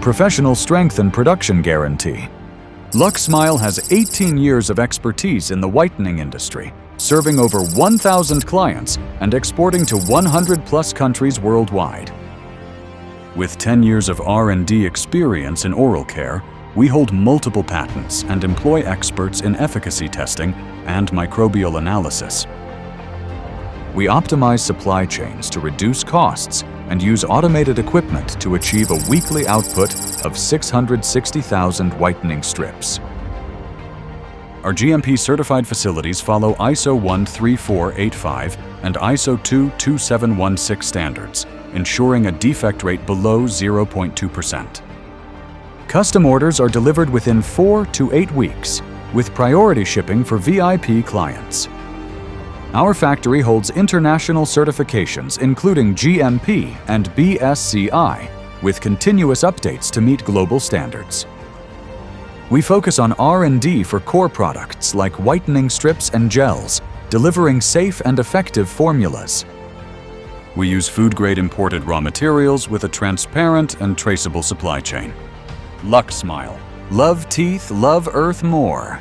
Professional strength and production guarantee. Luxmile has 18 years of expertise in the whitening industry, serving over 1,000 clients and exporting to 100+ countries worldwide. With 10 years of R&D experience in oral care, we hold multiple patents and employ experts in efficacy testing and microbial analysis. We optimize supply chains to reduce costs and use automated equipment to achieve a weekly output of 660,000 whitening strips. Our GMP-certified facilities follow ISO 13485 and ISO 22716 standards, ensuring a defect rate below 0.2%. Custom orders are delivered within 4 to 8 weeks, with priority shipping for VIP clients. Our factory holds international certifications including GMP and BSCI, with continuous updates to meet global standards. We focus on R&D for core products like whitening strips and gels, delivering safe and effective formulas. We use food-grade imported raw materials with a transparent and traceable supply chain. Luxmile. Love teeth, love earth more.